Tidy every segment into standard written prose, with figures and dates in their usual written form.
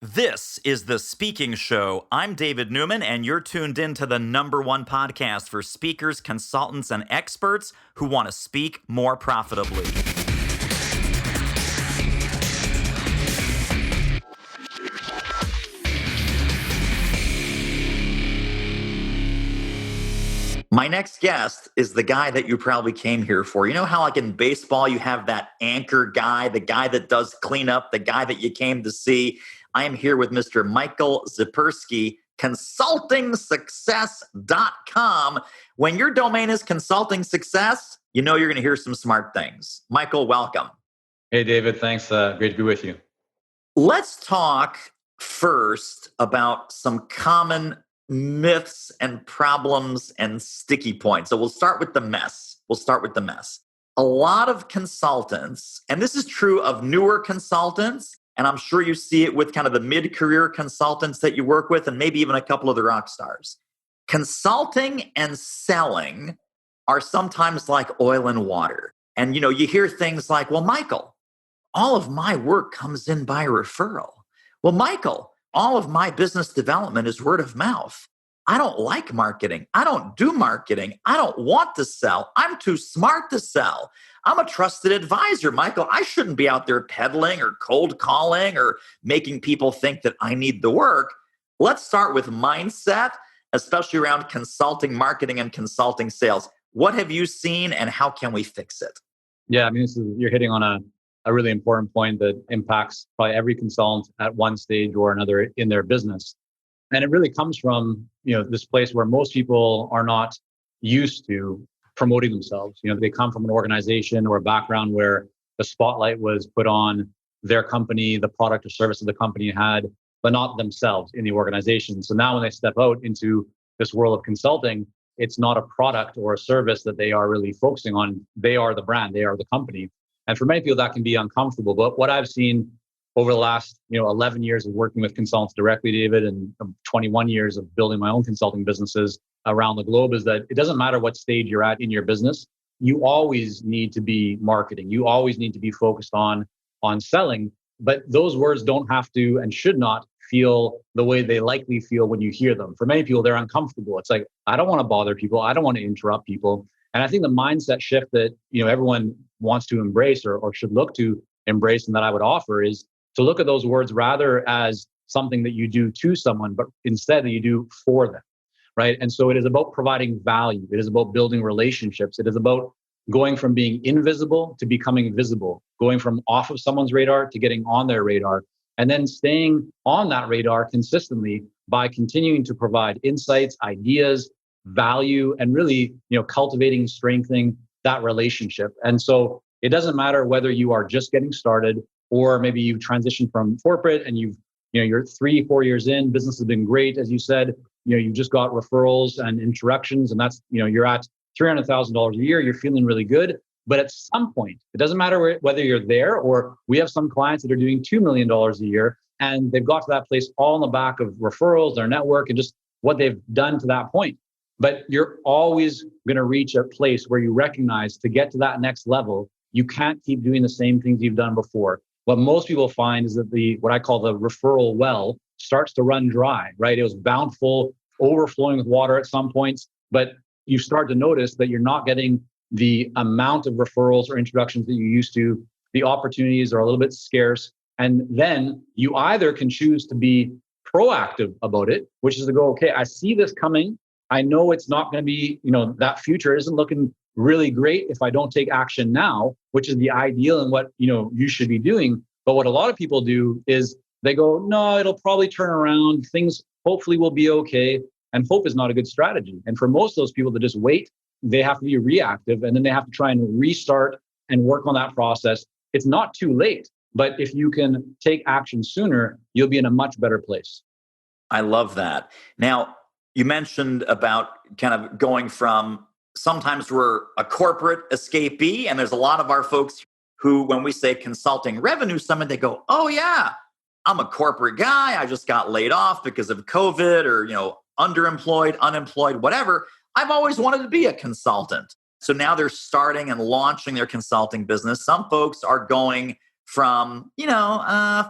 This is The Speaking Show. I'm David Newman, and you're tuned in to the #1 podcast for speakers, consultants, and experts who want to speak more profitably. My next guest is the guy that you probably came here for. You know how, like in baseball, you have that anchor guy, the guy that does cleanup, the guy that you came to see? I am here with Mr. Michael Zipursky, consultingsuccess.com. When your domain is consulting success, you know you're going to hear some smart things. Michael, welcome. Hey, David. Thanks. Great to be with you. Let's talk first about some common myths and problems and sticky points. So we'll start with the mess. A lot of consultants, and this is true of newer consultants, and I'm sure you see it with kind of the mid-career consultants that you work with, and maybe even a couple of the rock stars. Consulting and selling are sometimes like oil and water. And you hear things like, well, Michael, all of my work comes in by referral. Well, Michael, all of my business development is word of mouth. I don't like marketing. I don't do marketing. I don't want to sell. I'm too smart to sell. I'm a trusted advisor, Michael. I shouldn't be out there peddling or cold calling or making people think that I need the work. Let's start with mindset, especially around consulting, marketing, and consulting sales. What have you seen and how can we fix it? Yeah, I mean, you're hitting on a really important point that impacts probably every consultant at one stage or another in their business. And it really comes from, this place where most people are not used to promoting themselves. They come from an organization or a background where the spotlight was put on their company, the product or service that the company had, but not themselves in the organization. So now when they step out into this world of consulting, it's not a product or a service that they are really focusing on. They are the brand, they are the company. And for many people, that can be uncomfortable. But what I've seen over the last 11 years of working with consultants directly, David, and 21 years of building my own consulting businesses around the globe is that it doesn't matter what stage you're at in your business. You always need to be marketing. You always need to be focused on selling. But those words don't have to and should not feel the way they likely feel when you hear them. For many people, they're uncomfortable. It's like, I don't want to bother people. I don't want to interrupt people. And I think the mindset shift that everyone wants to embrace or should look to embrace and that I would offer is to look at those words rather as something that you do to someone, but instead that you do for them, right? And so it is about providing value. It is about building relationships. It is about going from being invisible to becoming visible, going from off of someone's radar to getting on their radar, and then staying on that radar consistently by continuing to provide insights, ideas, value, and really, cultivating and strengthening that relationship. And so it doesn't matter whether you are just getting started or maybe you've transitioned from corporate and you're 3-4 years in, business has been great. As you said, you've just got referrals and introductions and that's, you're at $300,000 a year. You're feeling really good. But at some point, it doesn't matter whether you're there or we have some clients that are doing $2 million a year and they've got to that place all on the back of referrals, their network, and just what they've done to that point. But you're always going to reach a place where you recognize to get to that next level, you can't keep doing the same things you've done before. What most people find is that what I call the referral well starts to run dry, right? It was bountiful, overflowing with water at some points, but you start to notice that you're not getting the amount of referrals or introductions that you used to. The opportunities are a little bit scarce. And then you either can choose to be proactive about it, which is to go, okay, I see this coming. I know it's not going to be, that future isn't looking really great if I don't take action now, which is the ideal and what, you should be doing. But what a lot of people do is they go, no, it'll probably turn around. Things hopefully will be okay. And hope is not a good strategy. And for most of those people that just wait, they have to be reactive and then they have to try and restart and work on that process. It's not too late, but if you can take action sooner, you'll be in a much better place. I love that. Now, you mentioned about kind of going from sometimes we're a corporate escapee, and there's a lot of our folks who, when we say consulting revenue summit, they go, oh yeah, I'm a corporate guy. I just got laid off because of COVID or, underemployed, unemployed, whatever. I've always wanted to be a consultant. So now they're starting and launching their consulting business. Some folks are going from, 50,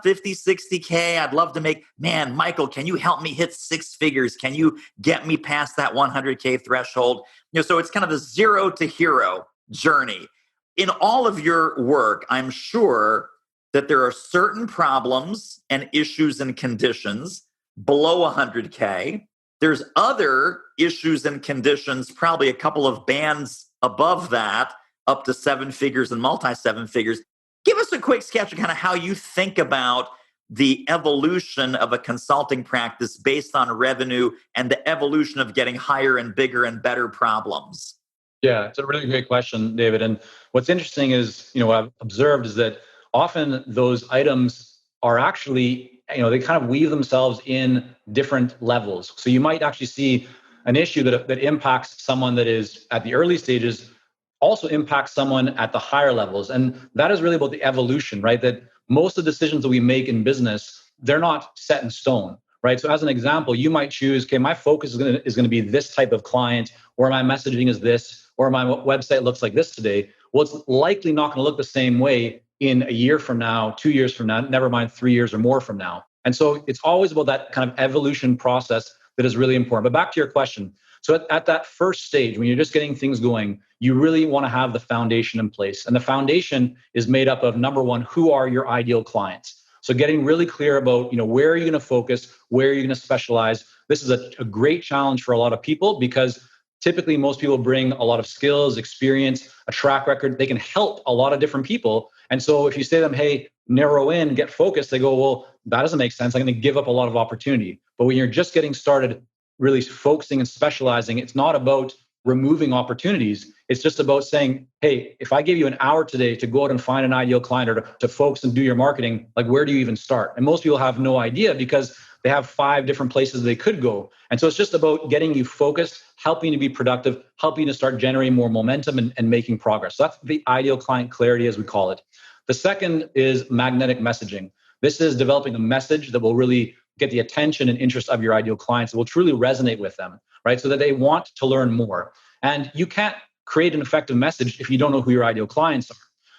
60K. I'd love to make, man, Michael, can you help me hit six figures? Can you get me past that 100K threshold? So it's kind of a zero to hero journey. In all of your work, I'm sure that there are certain problems and issues and conditions below 100K. There's other issues and conditions, probably a couple of bands above that, up to seven figures and multi seven figures. Give us a quick sketch of kind of how you think about the evolution of a consulting practice based on revenue and the evolution of getting higher and bigger and better problems. Yeah, it's a really great question, David. And what's interesting is, what I've observed is that often those items are actually, they kind of weave themselves in different levels. So you might actually see an issue that impacts someone that is at the early stages, also impacts someone at the higher levels. And that is really about the evolution, right? That most of the decisions that we make in business, they're not set in stone, right? So as an example, you might choose, okay, my focus is going to be this type of client, or my messaging is this, or my website looks like this today. Well, it's likely not going to look the same way in a year from now, 2 years from now, never mind 3 years or more from now. And so it's always about that kind of evolution process that is really important. But back to your question. So at that first stage, when you're just getting things going, you really want to have the foundation in place. And the foundation is made up of, number one, who are your ideal clients? So getting really clear about, where are you going to focus? Where are you going to specialize? This is a great challenge for a lot of people because typically most people bring a lot of skills, experience, a track record. They can help a lot of different people. And so if you say to them, hey, narrow in, get focused, they go, well, that doesn't make sense. I'm going to give up a lot of opportunity. But when you're just getting started, really focusing and specializing, it's not about removing opportunities. It's just about saying, hey, if I give you an hour today to go out and find an ideal client or to focus and do your marketing, like where do you even start? And most people have no idea because they have 5 different places they could go. And so it's just about getting you focused, helping you to be productive, helping you to start generating more momentum and making progress. So that's the ideal client clarity, as we call it. The second is magnetic messaging. This is developing a message that will really get the attention and interest of your ideal clients. It will truly resonate with them, right? So that they want to learn more. And you can't create an effective message if you don't know who your ideal clients are.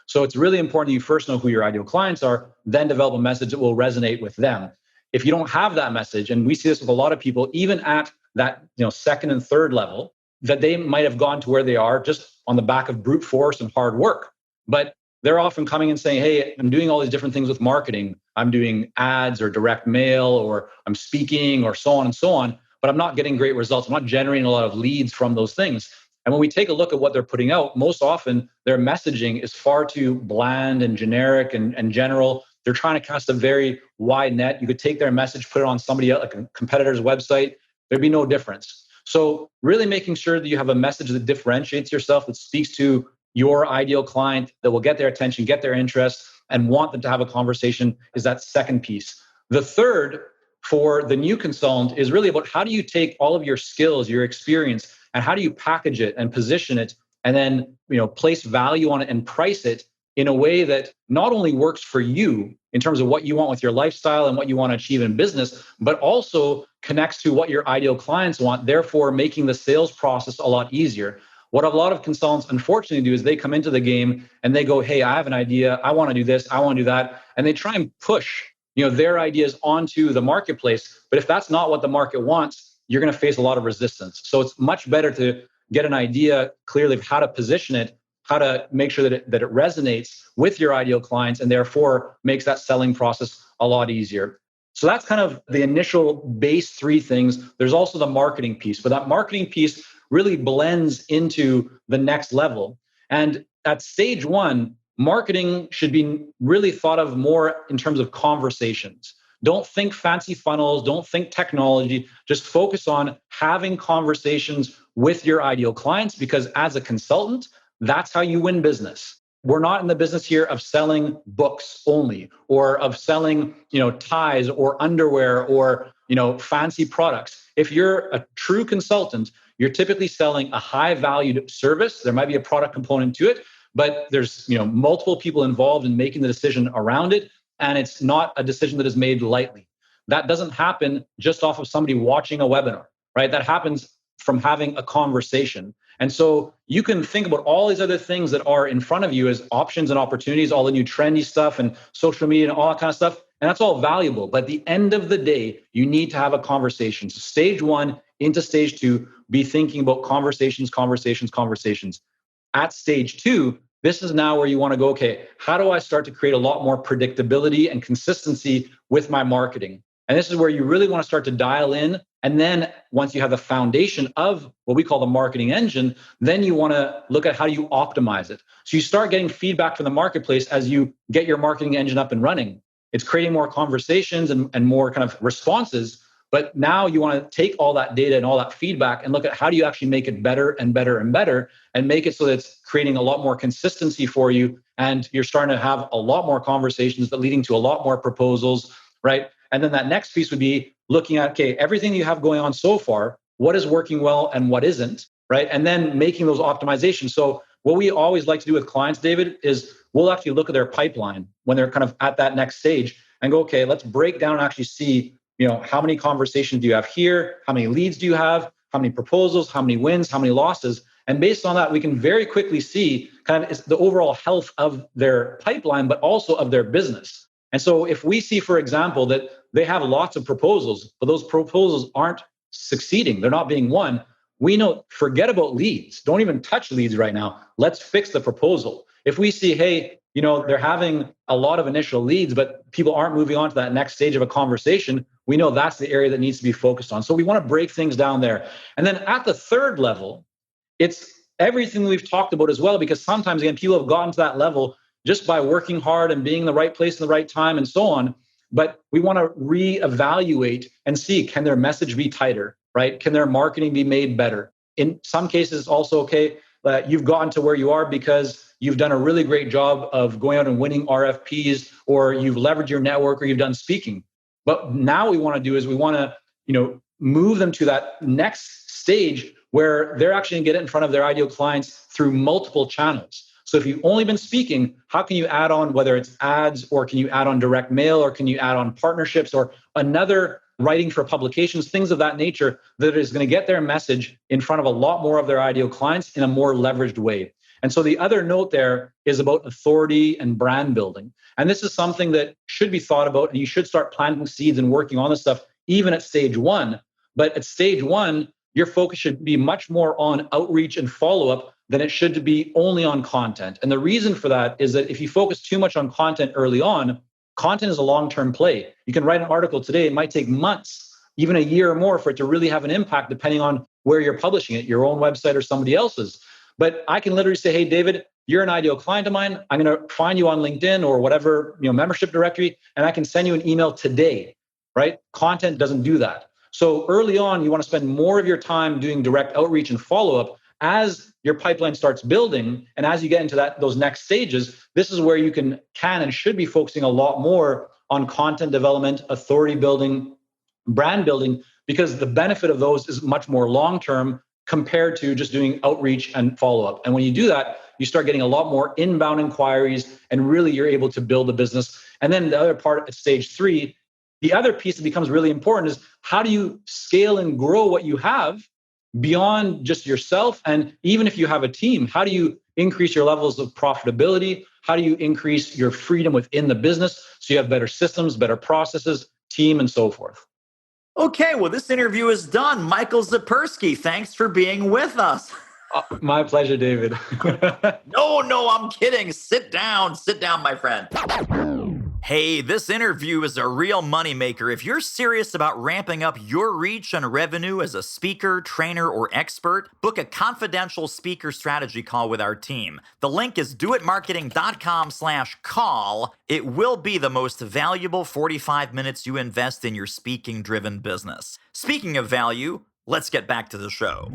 So it's really important that you first know who your ideal clients are, then develop a message that will resonate with them. If you don't have that message, and we see this with a lot of people, even at that second and third level, that they might have gone to where they are just on the back of brute force and hard work. But they're often coming and saying, hey, I'm doing all these different things with marketing. I'm doing ads or direct mail, or I'm speaking, or so on and so on, but I'm not getting great results. I'm not generating a lot of leads from those things. And when we take a look at what they're putting out, most often their messaging is far too bland and generic and general. They're trying to cast a very wide net. You could take their message, put it on somebody else, like a competitor's website. There'd be no difference. So really making sure that you have a message that differentiates yourself, that speaks to your ideal client, that will get their attention, get their interest, and want them to have a conversation is that second piece. The third, for the new consultant, is really about how do you take all of your skills, your experience, and how do you package it and position it, and then place value on it and price it in a way that not only works for you in terms of what you want with your lifestyle and what you want to achieve in business, but also connects to what your ideal clients want, therefore making the sales process a lot easier. What a lot of consultants unfortunately do is they come into the game and they go, hey, I have an idea. I want to do this. I want to do that. And they try and push their ideas onto the marketplace. But if that's not what the market wants, you're going to face a lot of resistance. So it's much better to get an idea clearly of how to position it, how to make sure that it resonates with your ideal clients, and therefore makes that selling process a lot easier. So that's kind of the initial base 3 things. There's also the marketing piece, but that marketing piece really blends into the next level. And at stage 1, marketing should be really thought of more in terms of conversations. Don't think fancy funnels, don't think technology, just focus on having conversations with your ideal clients, because as a consultant, that's how you win business. We're not in the business here of selling books only, or of selling, ties or underwear or, fancy products. If you're a true consultant, you're typically selling a high valued service. There might be a product component to it, but there's, multiple people involved in making the decision around it. And it's not a decision that is made lightly. That doesn't happen just off of somebody watching a webinar, right? That happens from having a conversation. And so you can think about all these other things that are in front of you as options and opportunities, all the new trendy stuff and social media and all that kind of stuff. And that's all valuable. But at the end of the day, you need to have a conversation. So stage one into stage two, be thinking about conversations. At stage two, this is now where you want to go, okay, how do I start to create a lot more predictability and consistency with my marketing? And this is where you really want to start to dial in. And then once you have the foundation of what we call the marketing engine, then you want to look at how do you optimize it. So you start getting feedback from the marketplace as you get your marketing engine up and running. It's creating more conversations and more kind of responses. But now you want to take all that data and all that feedback and look at how do you actually make it better and better and better and make it so that it's creating a lot more consistency for you. And you're starting to have a lot more conversations that leading to a lot more proposals, right? And then that next piece would be looking at, okay, everything you have going on so far, what is working well and what isn't, right? And then making those optimizations. So what we always like to do with clients, David, is we'll actually look at their pipeline when they're kind of at that next stage and go, okay, let's break down and actually see, how many conversations do you have here? How many leads do you have? How many proposals? How many wins? How many losses? And based on that, we can very quickly see kind of the overall health of their pipeline, but also of their business. And so if we see, for example, that they have lots of proposals, but those proposals aren't succeeding, they're not being won, we know, forget about leads. Don't even touch leads right now. Let's fix the proposal. If we see, hey, they're having a lot of initial leads, but people aren't moving on to that next stage of a conversation, we know that's the area that needs to be focused on. So we want to break things down there. And then at the third level, it's everything we've talked about as well, because sometimes, again, people have gotten to that level just by working hard and being in the right place in the right time and so on. But we want to reevaluate and see, can their message be tighter, right? Can their marketing be made better? In some cases, also, okay, you've gotten to where you are because you've done a really great job of going out and winning RFPs, or you've leveraged your network, or you've done speaking. But now we want to do is we want to, move them to that next stage where they're actually going to get it in front of their ideal clients through multiple channels. So if you've only been speaking, how can you add on, whether it's ads, or can you add on direct mail, or can you add on partnerships, or another writing for publications, things of that nature that is going to get their message in front of a lot more of their ideal clients in a more leveraged way. And so the other note there is about authority and brand building. And this is something that should be thought about, and you should start planting seeds and working on this stuff even at stage one. But at stage one, your focus should be much more on outreach and follow-up than it should be only on content. And the reason for that is that if you focus too much on content early on, content is a long-term play. You can write an article today. It might take months, even a year or more, for it to really have an impact, depending on where you're publishing it, your own website or somebody else's. But I can literally say, hey, David, you're an ideal client of mine. I'm going to find you on LinkedIn or whatever, membership directory, and I can send you an email today, right? Content doesn't do that. So early on, you want to spend more of your time doing direct outreach and follow-up. As your pipeline starts building, and as you get into those next stages, this is where you can and should be focusing a lot more on content development, authority building, brand building, because the benefit of those is much more long-term compared to just doing outreach and follow-up. And when you do that, you start getting a lot more inbound inquiries, and really you're able to build a business. And then the other part at stage three, the other piece that becomes really important is how do you scale and grow what you have beyond just yourself? And even if you have a team, how do you increase your levels of profitability? How do you increase your freedom within the business so you have better systems, better processes, team, and so forth? Okay, well, this interview is done. Michael Zaperski, thanks for being with us. My pleasure, David. No, I'm kidding. Sit down, my friend. Hey, this interview is a real moneymaker. If you're serious about ramping up your reach and revenue as a speaker, trainer, or expert, book a confidential speaker strategy call with our team. The link is doitmarketing.com/call. It will be the most valuable 45 minutes you invest in your speaking-driven business. Speaking of value, let's get back to the show.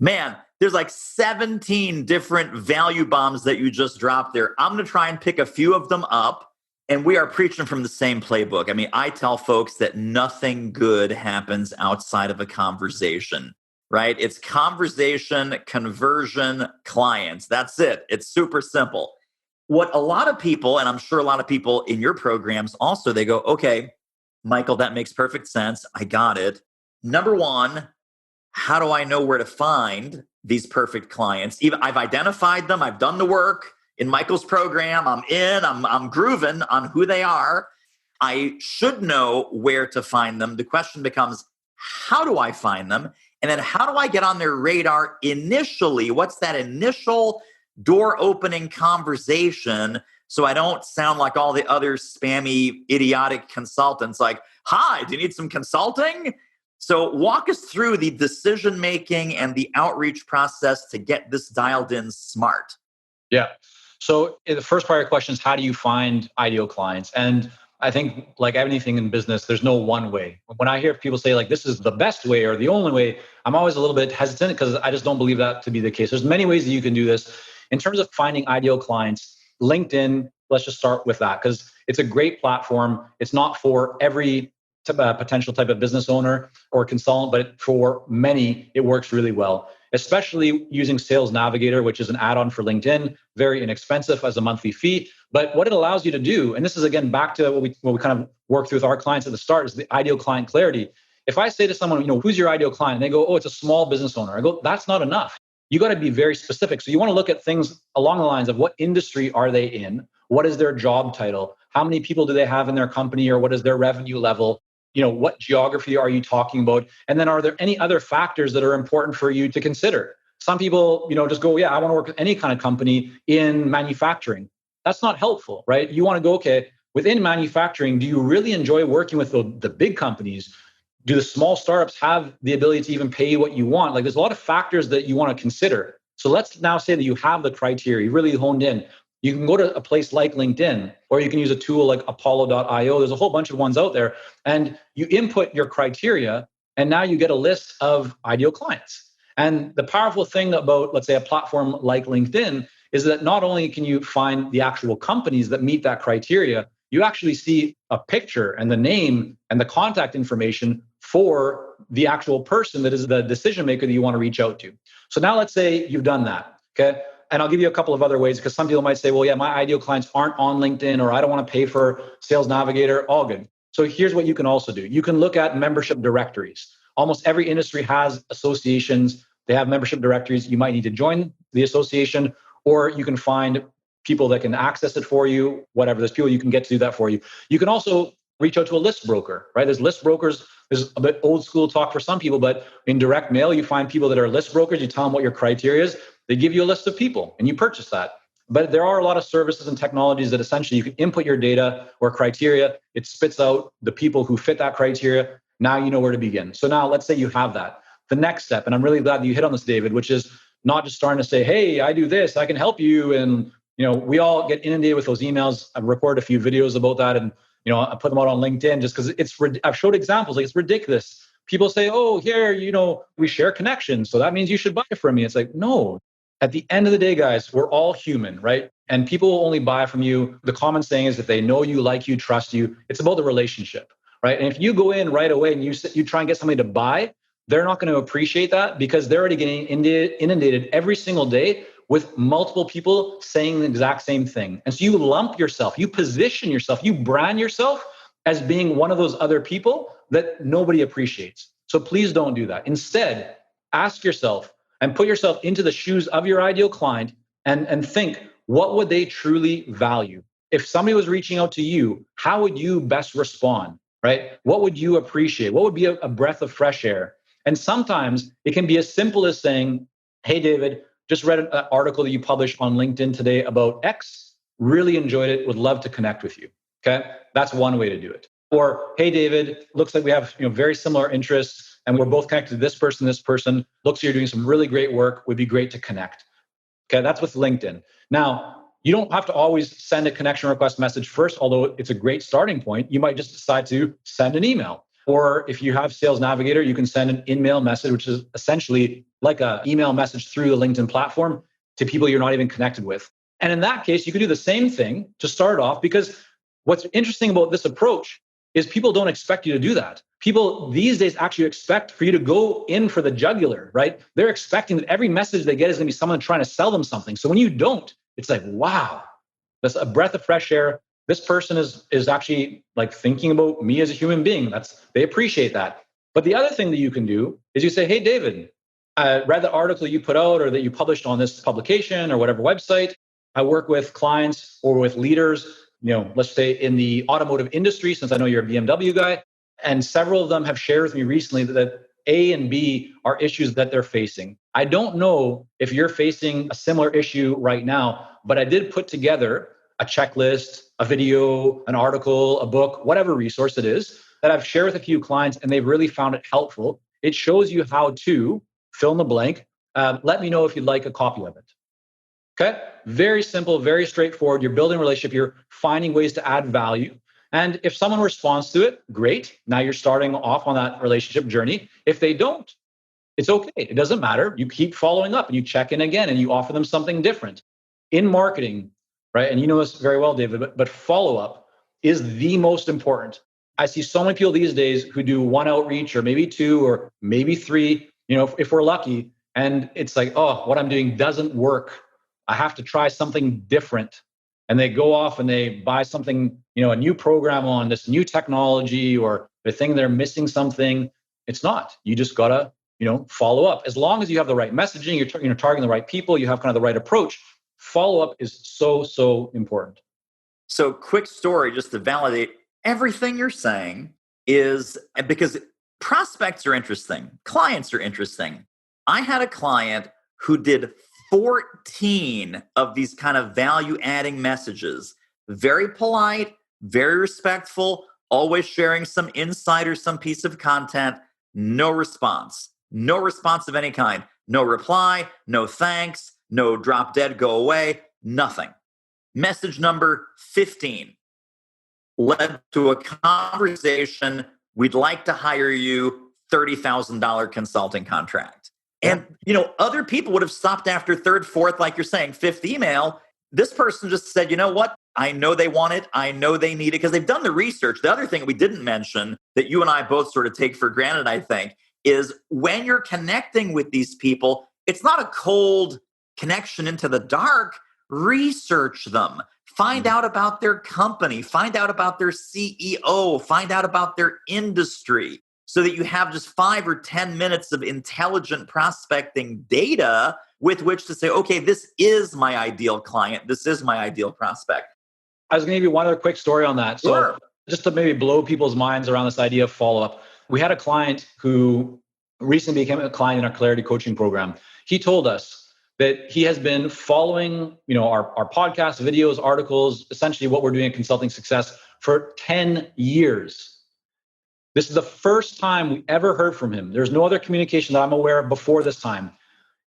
Man, there's like 17 different value bombs that you just dropped there. I'm going to try and pick a few of them up. And we are preaching from the same playbook. I mean, I tell folks that nothing good happens outside of a conversation, right? It's conversation, conversion, clients. That's it. It's super simple. What a lot of people, and I'm sure a lot of people in your programs also, they go, okay, Michael, that makes perfect sense. I got it. Number one, how do I know where to find these perfect clients. Even I've identified them. I've done the work in Michael's program. I'm grooving on who they are. I should know where to find them. The question becomes, how do I find them? And then how do I get on their radar initially? What's that initial door opening conversation so I don't sound like all the other spammy, idiotic consultants like, hi, do you need some consulting? So walk us through the decision making and the outreach process to get this dialed in smart. Yeah. So the first part of your question is, how do you find ideal clients? And I think like anything in business, there's no one way. When I hear people say like, this is the best way or the only way, I'm always a little bit hesitant because I just don't believe that to be the case. There's many ways that you can do this. In terms of finding ideal clients, LinkedIn, let's just start with that because it's a great platform. It's not for every potential type of business owner or consultant, but for many, it works really well, especially using Sales Navigator, which is an add-on for LinkedIn, very inexpensive as a monthly fee. But what it allows you to do, and this is again back to what we kind of worked through with our clients at the start, is the ideal client clarity. If I say to someone, who's your ideal client? And they go, oh, it's a small business owner. I go, that's not enough. You got to be very specific. So you want to look at things along the lines of what industry are they in? What is their job title? How many people do they have in their company, or what is their revenue level? What geography are you talking about? And then are there any other factors that are important for you to consider? Some people, just go, yeah, I want to work with any kind of company in manufacturing. That's not helpful, right? You want to go, okay, within manufacturing, do you really enjoy working with the big companies? Do the small startups have the ability to even pay you what you want? Like there's a lot of factors that you want to consider. So let's now say that you have the criteria, you really honed in. You can go to a place like LinkedIn, or you can use a tool like Apollo.io. There's a whole bunch of ones out there. And you input your criteria, and now you get a list of ideal clients. And the powerful thing about, let's say, a platform like LinkedIn is that not only can you find the actual companies that meet that criteria, you actually see a picture and the name and the contact information for the actual person that is the decision maker that you want to reach out to. So now let's say you've done that, okay? And I'll give you a couple of other ways because some people might say, well, yeah, my ideal clients aren't on LinkedIn, or I don't want to pay for Sales Navigator. All good. So here's what you can also do. You can look at membership directories. Almost every industry has associations. They have membership directories. You might need to join the association, or you can find people that can access it for you, whatever. There's people you can get to do that for you. You can also reach out to a list broker, right? There's list brokers. There's a bit old school talk for some people, but in direct mail, you find people that are list brokers. You tell them what your criteria is. They give you a list of people and you purchase that. But there are a lot of services and technologies that essentially you can input your data or criteria. It spits out the people who fit that criteria. Now you know where to begin. So now let's say you have that. The next step, and I'm really glad that you hit on this, David, which is not just starting to say, hey, I do this, I can help you. And, we all get inundated with those emails. I've recorded a few videos about that. And, I put them out on LinkedIn just because I've showed examples. Like it's ridiculous. People say, oh, here, we share connections, so that means you should buy from me. It's like, no. At the end of the day, guys, we're all human, right? And people will only buy from you. The common saying is if they know you, like you, trust you, it's about the relationship, right? And if you go in right away and you try and get somebody to buy, they're not going to appreciate that because they're already getting inundated every single day with multiple people saying the exact same thing. And so you lump yourself, you position yourself, you brand yourself as being one of those other people that nobody appreciates. So please don't do that. Instead, ask yourself and put yourself into the shoes of your ideal client and think, what would they truly value? If somebody was reaching out to you, how would you best respond, right? What would you appreciate? What would be a breath of fresh air? And sometimes it can be as simple as saying, hey, David, just read an article that you published on LinkedIn today about X. Really enjoyed it. Would love to connect with you. Okay. That's one way to do it. Or, hey, David, looks like we have very similar interests and we're both connected to this person, this person. Looks like you're doing some really great work. Would be great to connect. Okay. That's with LinkedIn. Now, you don't have to always send a connection request message first, although it's a great starting point. You might just decide to send an email. Or if you have Sales Navigator, you can send an in-mail message, which is essentially like an email message through the LinkedIn platform to people you're not even connected with. And in that case, you could do the same thing to start off, because what's interesting about this approach is people don't expect you to do that. People these days actually expect for you to go in for the jugular, right? They're expecting that every message they get is going to be someone trying to sell them something. So when you don't, it's like, wow, that's a breath of fresh air. This person is actually like thinking about me as a human being. They appreciate that. But the other thing that you can do is you say, hey, David, I read the article you put out or that you published on this publication or whatever website. I work with clients or with leaders, let's say in the automotive industry, since I know you're a BMW guy. And several of them have shared with me recently that A and B are issues that they're facing. I don't know if you're facing a similar issue right now, but I did put together a checklist, a video, an article, a book, whatever resource it is that I've shared with a few clients and they've really found it helpful. It shows you how to fill in the blank. Let me know if you'd like a copy of it. Okay? Very simple, very straightforward. You're building a relationship. You're finding ways to add value. And if someone responds to it, great. Now you're starting off on that relationship journey. If they don't, it's okay. It doesn't matter. You keep following up and you check in again and you offer them something different. In marketing, right? And you know this very well, David, but follow-up is the most important. I see so many people these days who do one outreach or maybe two or maybe three, if we're lucky. And it's like, oh, what I'm doing doesn't work. I have to try something different. And they go off and they buy something, a new program on this new technology, or they think they're missing something. It's not. You just gotta, follow up. As long as you have the right messaging, you're targeting the right people, you have kind of the right approach. Follow up is so important. So, quick story just to validate everything you're saying is because prospects are interesting, clients are interesting. I had a client who did 14 of these kind of value adding messages. Very polite, very respectful, always sharing some insight or some piece of content. No response. No response of any kind. No reply, no thanks, no drop dead, go away, nothing. Message number 15 led to a conversation. We'd like to hire you, $30,000 consulting contract. And, other people would have stopped after third, fourth, like you're saying, fifth email. This person just said, you know what? I know they want it. I know they need it because they've done the research. The other thing we didn't mention that you and I both sort of take for granted, I think, is when you're connecting with these people, it's not a cold connection into the dark. Research them. Find out about their company. Find out about their CEO. Find out about their industry, so that you have just 5 or 10 minutes of intelligent prospecting data with which to say, okay, this is my ideal client. This is my ideal prospect. I was going to give you one other quick story on that. Sure. So just to maybe blow people's minds around this idea of follow-up. We had a client who recently became a client in our Clarity coaching program. He told us that he has been following, our podcasts, videos, articles, essentially what we're doing in Consulting Success for 10 years. This is the first time we ever heard from him. There's no other communication that I'm aware of before this time.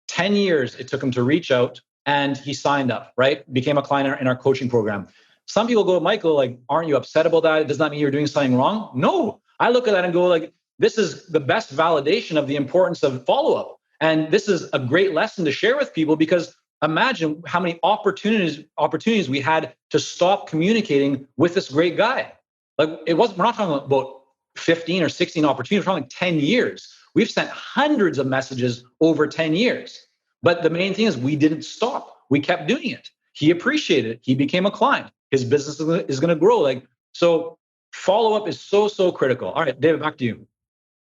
10 years it took him to reach out and he signed up, right? Became a client in our coaching program. Some people go, Michael, like, aren't you upset about that? Does that mean you're doing something wrong? No. I look at that and go, like, this is the best validation of the importance of follow-up. And this is a great lesson to share with people, because imagine how many opportunities we had to stop communicating with this great guy. Like, we're not talking about 15 or 16 opportunities, we're talking 10 years. We've sent hundreds of messages over 10 years. But the main thing is we didn't stop. We kept doing it. He appreciated it. He became a client. His business is going to grow. So follow-up is so critical. All right, David, back to you.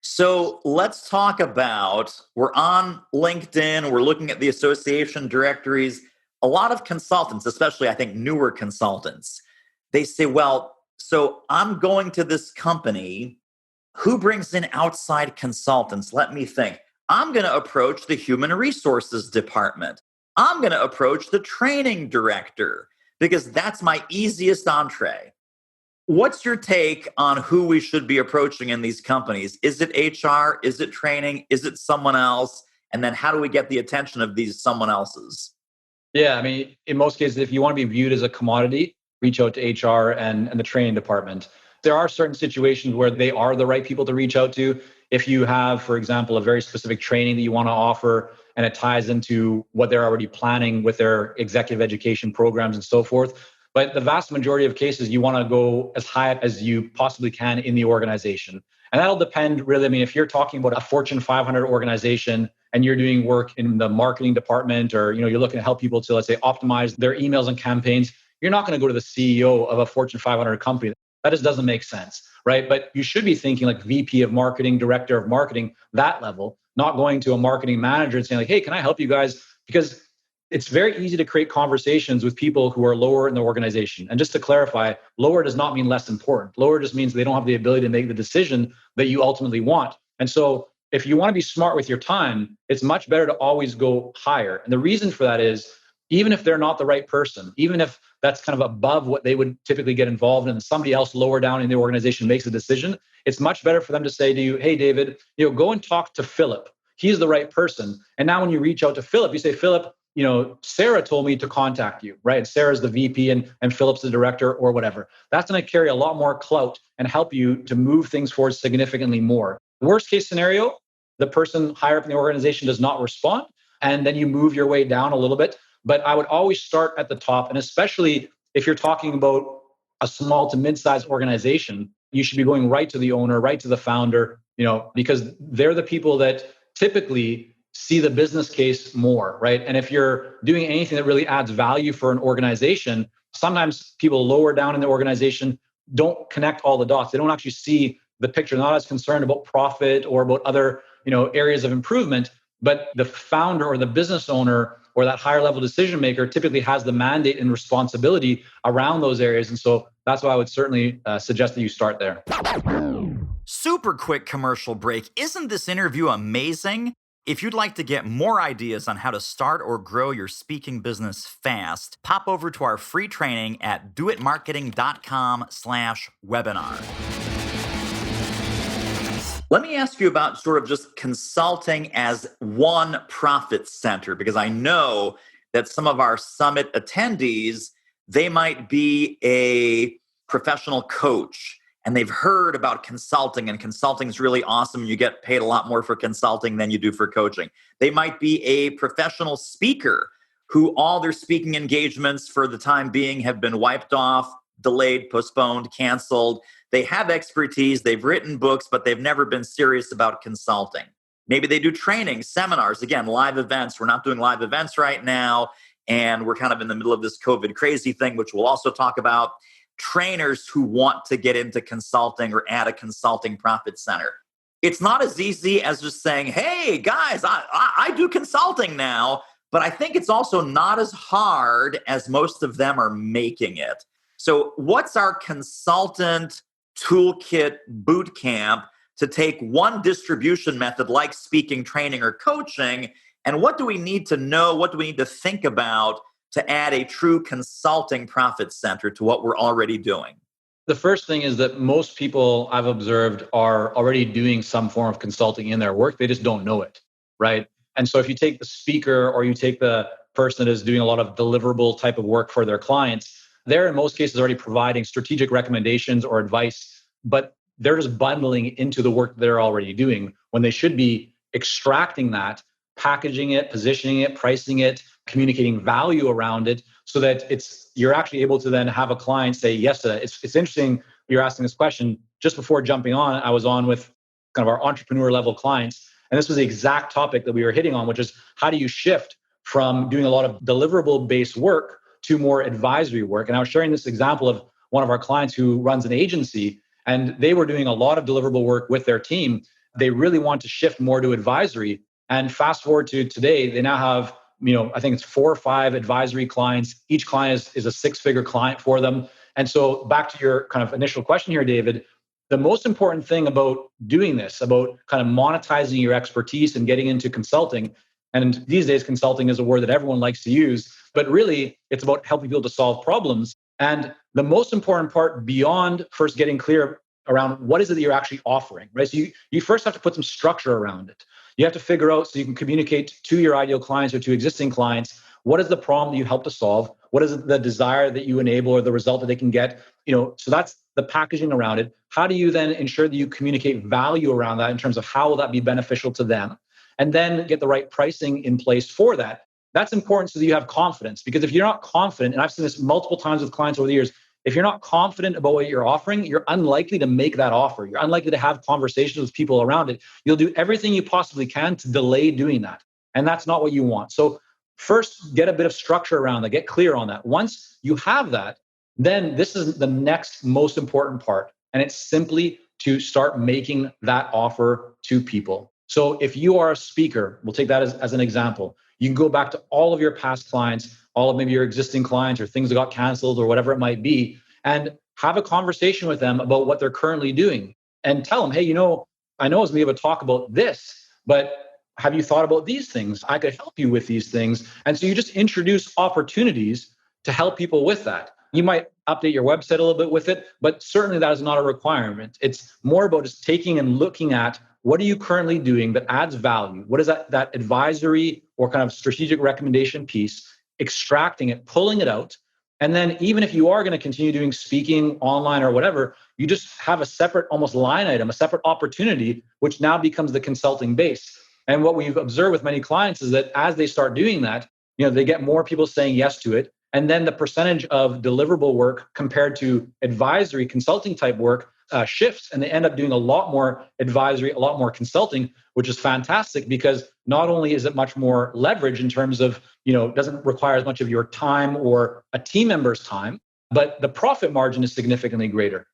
So let's talk about, we're on LinkedIn, we're looking at the association directories. A lot of consultants, especially I think newer consultants, they say, well, so I'm going to this company. Who brings in outside consultants? Let me think. I'm going to approach the human resources department. I'm going to approach the training director because that's my easiest entree. What's your take on who we should be approaching in these companies? Is it HR? Is it training? Is it someone else? And then how do we get the attention of these someone else's? Yeah, I mean, in most cases, if you want to be viewed as a commodity, reach out to HR and the training department. There are certain situations where they are the right people to reach out to. If you have, for example, a very specific training that you want to offer and it ties into what they're already planning with their executive education programs and so forth. But the vast majority of cases, you want to go as high up as you possibly can in the organization. And that'll depend really. I mean, if you're talking about a Fortune 500 organization and you're doing work in the marketing department, or you're looking to help people to, let's say, optimize their emails and campaigns, you're not going to go to the CEO of a Fortune 500 company. That just doesn't make sense, right? But you should be thinking like VP of marketing, director of marketing, that level. not going to a marketing manager and saying like, hey, can I help you guys? Because it's very easy to create conversations with people who are lower in the organization. And just to clarify, lower does not mean less important. Lower just means they don't have the ability to make the decision that you ultimately want. And so if you want to be smart with your time, it's much better to always go higher. And the reason for that is, even if they're not the right person, even if that's kind of above what they would typically get involved in, and somebody else lower down in the organization makes a decision, it's much better for them to say to you, hey, David, go and talk to Philip. He's the right person. And now when you reach out to Philip, you say, Philip, Sarah told me to contact you, right? And Sarah's the VP and Philip's the director or whatever. That's going to carry a lot more clout and help you to move things forward significantly more. Worst case scenario, the person higher up in the organization does not respond, and then you move your way down a little bit. But I would always start at the top. And especially if you're talking about a small to mid-sized organization, you should be going right to the owner, right to the founder, because they're the people that typically see the business case more, right? And if you're doing anything that really adds value for an organization, sometimes people lower down in the organization don't connect all the dots. They don't actually see the picture, not as concerned about profit or about other, areas of improvement. But the founder or the business owner or that higher level decision maker typically has the mandate and responsibility around those areas. And so that's why I would certainly suggest that you start there. Super quick commercial break. Isn't this interview amazing? If you'd like to get more ideas on how to start or grow your speaking business fast, pop over to our free training at doitmarketing.com/webinar. Let me ask you about sort of just consulting as one profit center, because I know that some of our summit attendees, they might be a professional coach and they've heard about consulting, and consulting is really awesome. You get paid a lot more for consulting than you do for coaching. They might be a professional speaker who all their speaking engagements for the time being have been wiped off, delayed, postponed, canceled. They have expertise, they've written books, but they've never been serious about consulting. Maybe they do training, seminars, again, live events. We're not doing live events right now, and we're kind of in the middle of this COVID crazy thing, which we'll also talk about. Trainers who want to get into consulting or add a consulting profit center. It's not as easy as just saying, hey, guys, I do consulting now, but I think it's also not as hard as most of them are making it. So what's our consultant toolkit boot camp to take one distribution method like speaking, training, or coaching, and what do we need to know, what do we need to think about to add a true consulting profit center to what we're already doing? The first thing is that most people I've observed are already doing some form of consulting in their work. They just don't know it, right? And so if you take the speaker or you take the person that is doing a lot of deliverable type of work for their clients, they're in most cases already providing strategic recommendations or advice, but they're just bundling into the work they're already doing when they should be extracting that, packaging it, positioning it, pricing it, communicating value around it so that you're actually able to then have a client say yes to that. It's interesting you're asking this question. Just before jumping on, I was on with kind of our entrepreneur level clients, and this was the exact topic that we were hitting on, which is how do you shift from doing a lot of deliverable based work to more advisory work. And I was sharing this example of one of our clients who runs an agency, and they were doing a lot of deliverable work with their team. They really want to shift more to advisory. And fast forward to today, they now have, I think it's 4 or 5 advisory clients. Each client is a 6-figure client for them. And so back to your kind of initial question here, David, the most important thing about doing this, about kind of monetizing your expertise and getting into consulting, and these days consulting is a word that everyone likes to use, but really it's about helping people to solve problems. And the most important part beyond first getting clear around what is it that you're actually offering, right? So you first have to put some structure around it. You have to figure out so you can communicate to your ideal clients or to existing clients, what is the problem that you help to solve? What is the desire that you enable or the result that they can get? So that's the packaging around it. How do you then ensure that you communicate value around that in terms of how will that be beneficial to them? And then get the right pricing in place for that. That's important so that you have confidence, because if you're not confident, and I've seen this multiple times with clients over the years, if you're not confident about what you're offering, you're unlikely to make that offer. You're unlikely to have conversations with people around it. You'll do everything you possibly can to delay doing that. And that's not what you want. So first, get a bit of structure around that, get clear on that. Once you have that, then this is the next most important part. And it's simply to start making that offer to people. So if you are a speaker, we'll take that as an example. You can go back to all of your past clients, all of maybe your existing clients or things that got canceled or whatever it might be, and have a conversation with them about what they're currently doing and tell them, hey, I know I was going to be able to talk about this, but have you thought about these things? I could help you with these things. And so you just introduce opportunities to help people with that. You might update your website a little bit with it, but certainly that is not a requirement. It's more about just taking and looking at what are you currently doing that adds value? What is that advisory or kind of strategic recommendation piece, extracting it, pulling it out. And then even if you are going to continue doing speaking online or whatever, you just have a separate almost line item, a separate opportunity, which now becomes the consulting base. And what we've observed with many clients is that as they start doing that, they get more people saying yes to it. And then the percentage of deliverable work compared to advisory consulting type work shifts, and they end up doing a lot more advisory, a lot more consulting, which is fantastic because not only is it much more leverage in terms of, it doesn't require as much of your time or a team member's time, but the profit margin is significantly greater.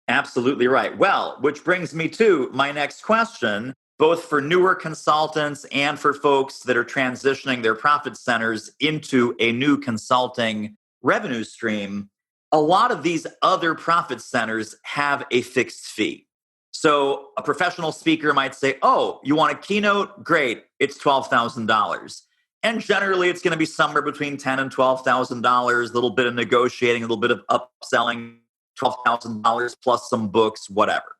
Absolutely right. Well, which brings me to my next question, both for newer consultants and for folks that are transitioning their profit centers into a new consulting revenue stream. A lot of these other profit centers have a fixed fee. So a professional speaker might say, oh, you want a keynote? Great. It's $12,000. And generally, it's going to be somewhere between $10,000 and $12,000, a little bit of negotiating, a little bit of upselling, $12,000 plus some books, whatever.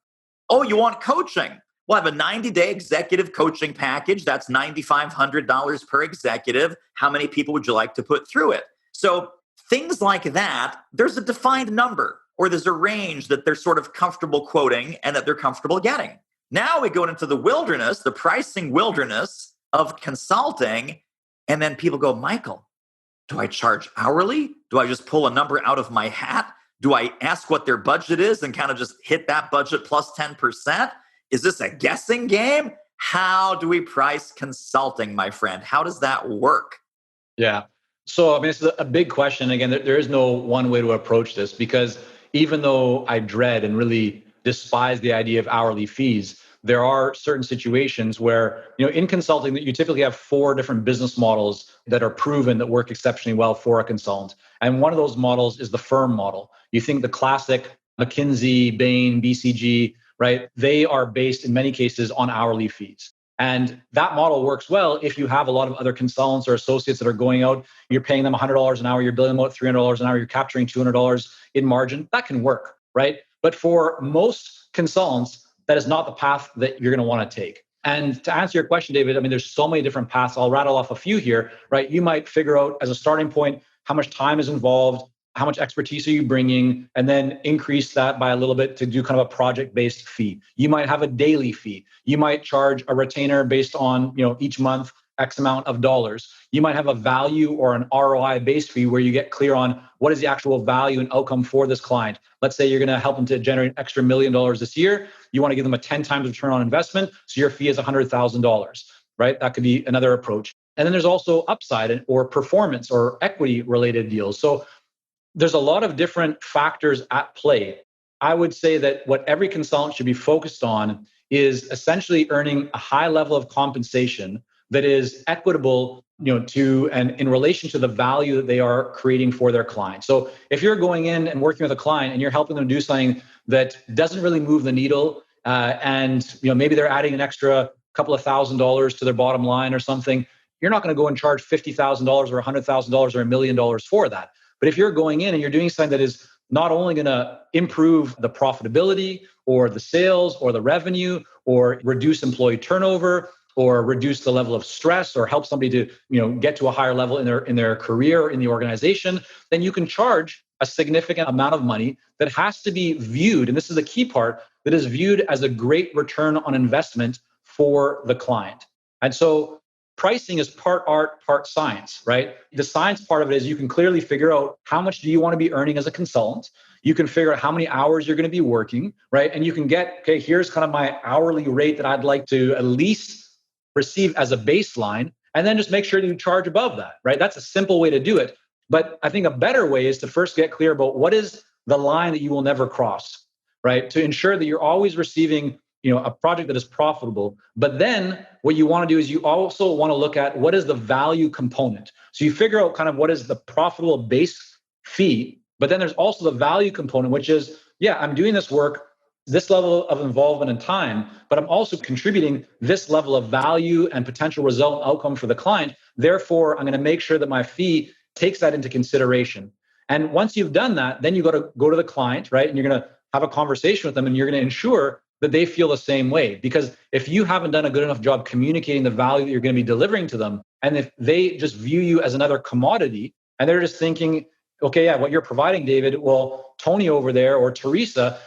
Oh, you want coaching? We'll have a 90-day executive coaching package. That's $9,500 per executive. How many people would you like to put through it? So things like that, there's a defined number or there's a range that they're sort of comfortable quoting and that they're comfortable getting. Now we go into the wilderness, the pricing wilderness of consulting. And then people go, Michael, do I charge hourly? Do I just pull a number out of my hat? Do I ask what their budget is and kind of just hit that budget plus 10%? Is this a guessing game? How do we price consulting, my friend? How does that work? Yeah. So, this is a big question. Again, there is no one way to approach this because even though I dread and really despise the idea of hourly fees, there are certain situations where, in consulting, that you typically have 4 different business models that are proven that work exceptionally well for a consultant. And one of those models is the firm model. You think the classic McKinsey, Bain, BCG, right? They are based in many cases on hourly fees. And that model works well if you have a lot of other consultants or associates that are going out, you're paying them $100 an hour, you're billing them out $300 an hour, you're capturing $200 in margin. That can work, right? But for most consultants, that is not the path that you're going to want to take. And to answer your question, David, there's so many different paths. I'll rattle off a few here, right? You might figure out as a starting point how much time is involved, how much expertise are you bringing, and then increase that by a little bit to do kind of a project-based fee. You might have a daily fee. You might charge a retainer based on, each month, X amount of dollars. You might have a value or an ROI-based fee where you get clear on what is the actual value and outcome for this client. Let's say you're going to help them to generate an extra $1 million this year. You want to give them a 10 times return on investment. So your fee is $100,000, right? That could be another approach. And then there's also upside or performance or equity related deals. So there's a lot of different factors at play. I would say that what every consultant should be focused on is essentially earning a high level of compensation that is equitable, to and in relation to the value that they are creating for their client. So if you're going in and working with a client and you're helping them do something that doesn't really move the needle, and maybe they're adding an extra couple of $1,000s to their bottom line or something, you're not going to go and charge $50,000 or $100,000 or $1 million for that. But if you're going in and you're doing something that is not only going to improve the profitability or the sales or the revenue or reduce employee turnover or reduce the level of stress or help somebody to get to a higher level in their career or in the organization, then you can charge a significant amount of money that has to be viewed, and this is the key part, that is viewed as a great return on investment for the client. And so pricing is part art, part science, right? The science part of it is you can clearly figure out how much do you want to be earning as a consultant. You can figure out how many hours you're going to be working, right? And you can get, okay, here's kind of my hourly rate that I'd like to at least receive as a baseline, and then just make sure you charge above that, right? That's a simple way to do it. But I think a better way is to first get clear about what is the line that you will never cross, right? To ensure that you're always receiving a project that is profitable. But then what you want to do is you also want to look at what is the value component. So you figure out kind of what is the profitable base fee, but then there's also the value component, which is, yeah, I'm doing this work, this level of involvement and time, but I'm also contributing this level of value and potential result and outcome for the client. Therefore, I'm going to make sure that my fee takes that into consideration. And once you've done that, then you got to go to the client, right? And you're going to have a conversation with them, and you're going to ensure that they feel the same way. Because if you haven't done a good enough job communicating the value that you're going to be delivering to them, and if they just view you as another commodity, and they're just thinking, okay, yeah, what you're providing, David, well, Tony over there or Teresa,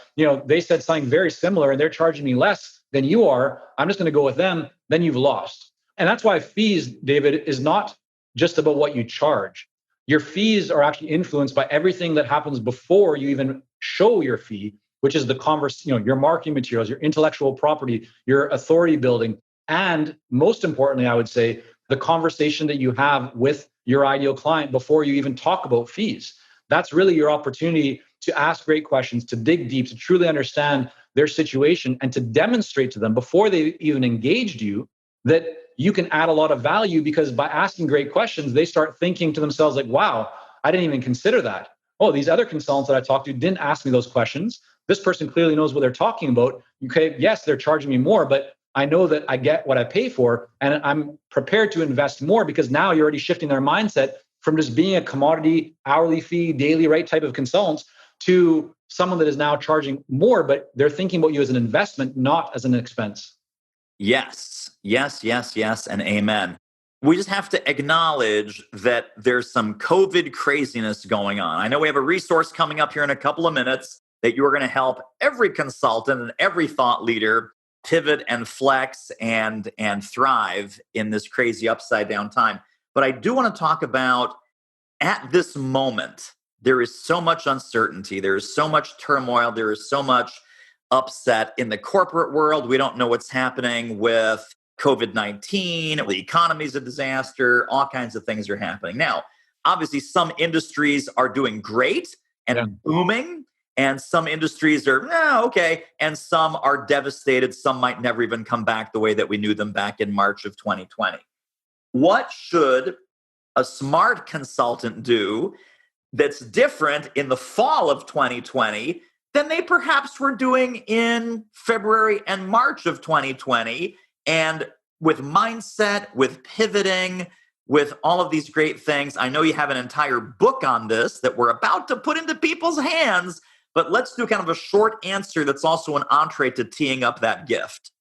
they said something very similar and they're charging me less than you are. I'm just going to go with them. Then you've lost. And that's why fees, David, is not just about what you charge. Your fees are actually influenced by everything that happens before you even show your fee, which is the your marketing materials, your intellectual property, your authority building, and most importantly, I would say, the conversation that you have with your ideal client before you even talk about fees. That's really your opportunity to ask great questions, to dig deep, to truly understand their situation, and to demonstrate to them before they even engaged you that you can add a lot of value, because by asking great questions, they start thinking to themselves like, wow, I didn't even consider that. Oh, these other consultants that I talked to didn't ask me those questions. This person clearly knows what they're talking about. Okay, yes, they're charging me more, but I know that I get what I pay for, and I'm prepared to invest more, because now you're already shifting their mindset from just being a commodity, hourly fee, daily rate type of consultants to someone that is now charging more, but they're thinking about you as an investment, not as an expense. Yes, yes, yes, yes, and amen. We just have to acknowledge that there's some COVID craziness going on. I know we have a resource coming up here in a couple of minutes that you're going to help every consultant and every thought leader pivot and flex and thrive in this crazy upside down time. But I do want to talk about, at this moment, there is so much uncertainty, there is so much turmoil, there is so much upset in the corporate world. We don't know what's happening with COVID-19. The economy's a disaster. All kinds of things are happening. Now, obviously, some industries are doing great and booming, and some industries are, okay, and some are devastated. Some might never even come back the way that we knew them back in March of 2020. What should a smart consultant do that's different in the fall of 2020 than they perhaps were doing in February and March of 2020, and with mindset, with pivoting, with all of these great things? I know you have an entire book on this that we're about to put into people's hands, but let's do kind of a short answer that's also an entree to teeing up that gift.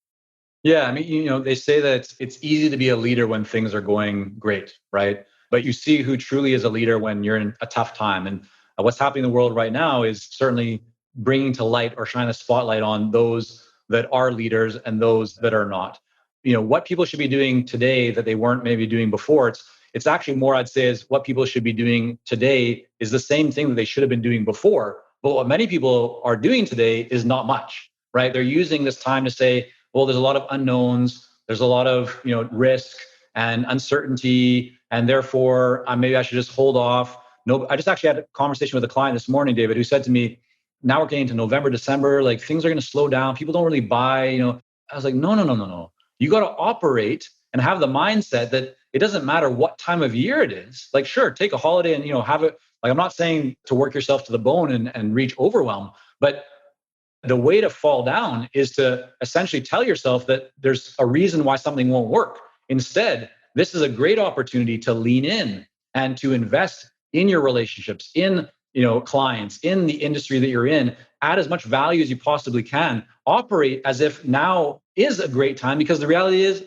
Yeah, I mean, they say that it's easy to be a leader when things are going great, right? But you see who truly is a leader when you're in a tough time. And what's happening in the world right now is certainly bringing to light or shine a spotlight on those that are leaders and those that are not. What people should be doing today that they weren't maybe doing before, it's actually more, I'd say, is what people should be doing today is the same thing that they should have been doing before. But what many people are doing today is not much, right? They're using this time to say, well, there's a lot of unknowns, there's a lot of risk and uncertainty, and therefore maybe I should just hold off. No, I just actually had a conversation with a client this morning, David, who said to me, now we're getting into November, December, like things are going to slow down. People don't really buy, I was like, no. You got to operate and have the mindset that it doesn't matter what time of year it is. Like, sure, take a holiday and, have it. Like, I'm not saying to work yourself to the bone and reach overwhelm, but the way to fall down is to essentially tell yourself that there's a reason why something won't work. Instead, this is a great opportunity to lean in and to invest in your relationships, in clients, in the industry that you're in. Add as much value as you possibly can. Operate as if now is a great time, because the reality is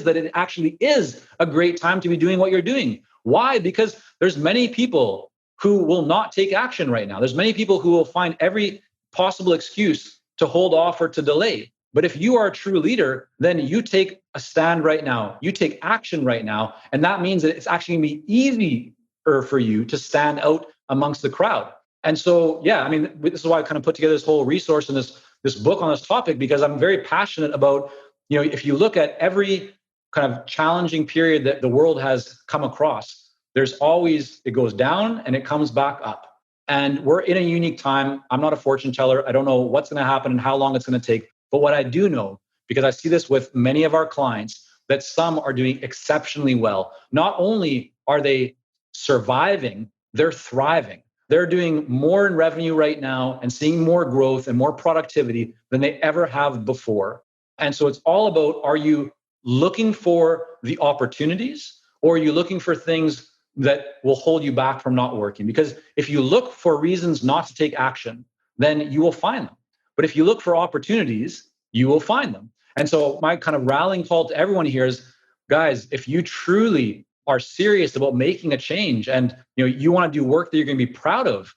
that it actually is a great time to be doing what you're doing. Why? Because there's many people who will not take action right now. There's many people who will find every possible excuse to hold off or to delay. But if you are a true leader, then you take a stand right now. You take action right now. And that means that it's actually going to be easier for you to stand out amongst the crowd. And so, yeah, I mean, this is why I kind of put together this whole resource and this book on this topic, because I'm very passionate about, if you look at every kind of challenging period that the world has come across, there's always, it goes down and it comes back up. And we're in a unique time. I'm not a fortune teller. I don't know what's going to happen and how long it's going to take. But what I do know, because I see this with many of our clients, that some are doing exceptionally well. Not only are they surviving, they're thriving. They're doing more in revenue right now and seeing more growth and more productivity than they ever have before. And so it's all about, are you looking for the opportunities, or are you looking for things that will hold you back from not working? Because if you look for reasons not to take action, then you will find them. But if you look for opportunities, you will find them. And so my kind of rallying call to everyone here is, guys, if you truly are serious about making a change and you want to do work that you're going to be proud of,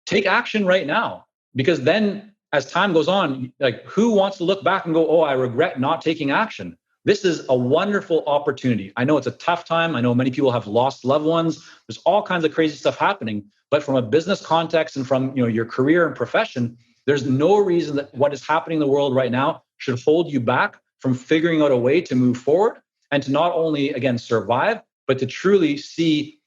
take action right now. Because then as time goes on, like, who wants to look back and go, oh, I regret not taking action? This is a wonderful opportunity. I know it's a tough time. I know many people have lost loved ones. There's all kinds of crazy stuff happening. But from a business context and from your career and profession, there's no reason that what is happening in the world right now should hold you back from figuring out a way to move forward and to not only, again, survive, but to truly see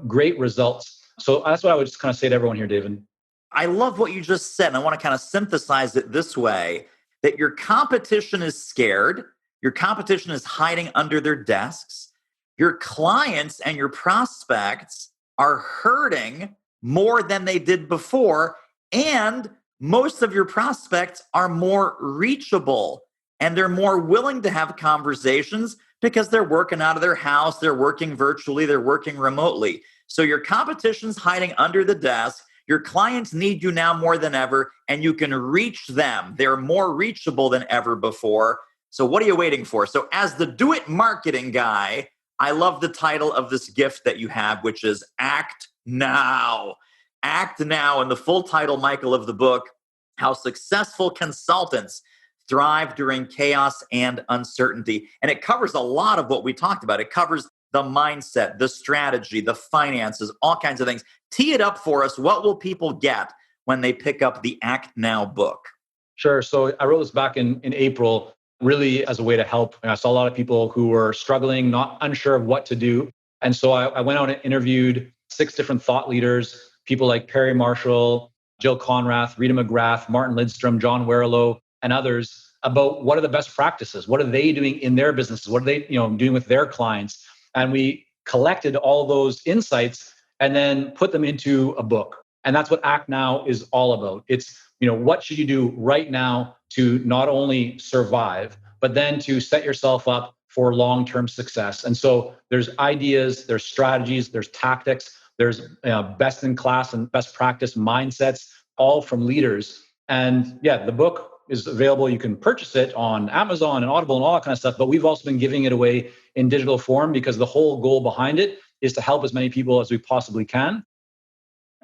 great results. So that's what I would just kind of say to everyone here, David. I love what you just said. And I want to kind of synthesize it this way, that your competition is scared. Your competition is hiding under their desks. Your clients and your prospects are hurting more than they did before. And most of your prospects are more reachable and they're more willing to have conversations because they're working out of their house, they're working virtually, they're working remotely. So your competition's hiding under the desk. Your clients need you now more than ever, and you can reach them. They're more reachable than ever before. So what are you waiting for? So as the do-it marketing guy, I love the title of this gift that you have, which is Act Now. Act Now, and the full title, Michael, of the book, How Successful Consultants Thrive During Chaos and Uncertainty. And it covers a lot of what we talked about. It covers the mindset, the strategy, the finances, all kinds of things. Tee it up for us. What will people get when they pick up the Act Now book? Sure. So I wrote this back in April, really as a way to help. I saw a lot of people who were struggling, not unsure of what to do. And so I went out and interviewed 6 different thought leaders, people like Perry Marshall, Jill Conrath, Rita McGrath, Martin Lidstrom, John Werlow, and others about what are the best practices? What are they doing in their businesses? What are they doing with their clients? And we collected all those insights and then put them into a book. And that's what Act Now is all about. It's, what should you do right now to not only survive, but then to set yourself up for long-term success. And so there's ideas, there's strategies, there's tactics, there's best in class and best practice mindsets, all from leaders. And yeah, the book is available. You can purchase it on Amazon and Audible and all that kind of stuff. But we've also been giving it away in digital form because the whole goal behind it is to help as many people as we possibly can.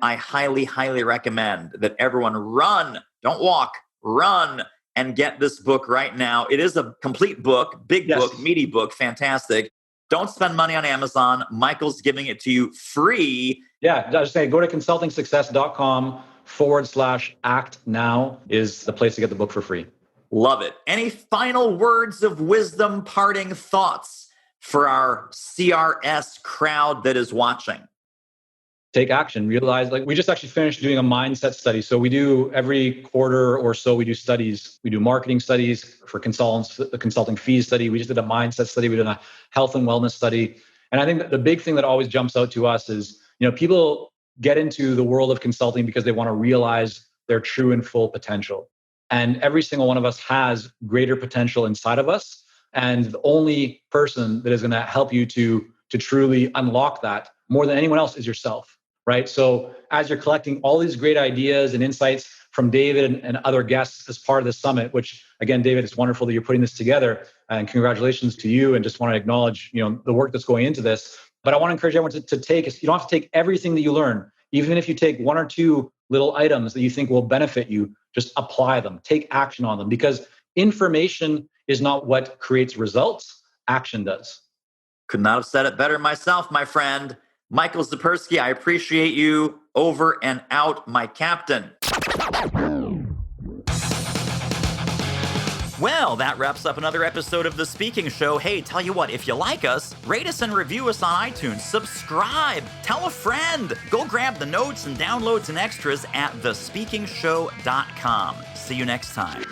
I highly, highly recommend that everyone run, don't walk, run and get this book right now. It is a complete book, big book, meaty book, fantastic. Don't spend money on Amazon. Michael's giving it to you free. Yeah, I just say go to consultingsuccess.com/act now is the place to get the book for free. Love it. Any final words of wisdom, parting thoughts for our CRS crowd that is watching? Take action. Realize, like, we just actually finished doing a mindset study. So we do every quarter or so, we do studies. We do marketing studies for consultants, the consulting fees study. We just did a mindset study. We did a health and wellness study. And I think that the big thing that always jumps out to us is, people get into the world of consulting because they want to realize their true and full potential. And every single one of us has greater potential inside of us. And the only person that is going to help you to truly unlock that more than anyone else is yourself. Right. So as you're collecting all these great ideas and insights from David and other guests as part of the summit, which again, David, it's wonderful that you're putting this together, and congratulations to you. And just want to acknowledge, the work that's going into this. But I want to encourage everyone to take, you don't have to take everything that you learn. Even if you take 1 or 2 little items that you think will benefit you, just apply them, take action on them, because information is not what creates results. Action does. Could not have said it better myself, my friend. Michael Zaperski, I appreciate you. Over and out, my captain. Well, that wraps up another episode of The Speaking Show. Hey, tell you what, if you like us, rate us and review us on iTunes. Subscribe. Tell a friend. Go grab the notes and downloads and extras at thespeakingshow.com. See you next time.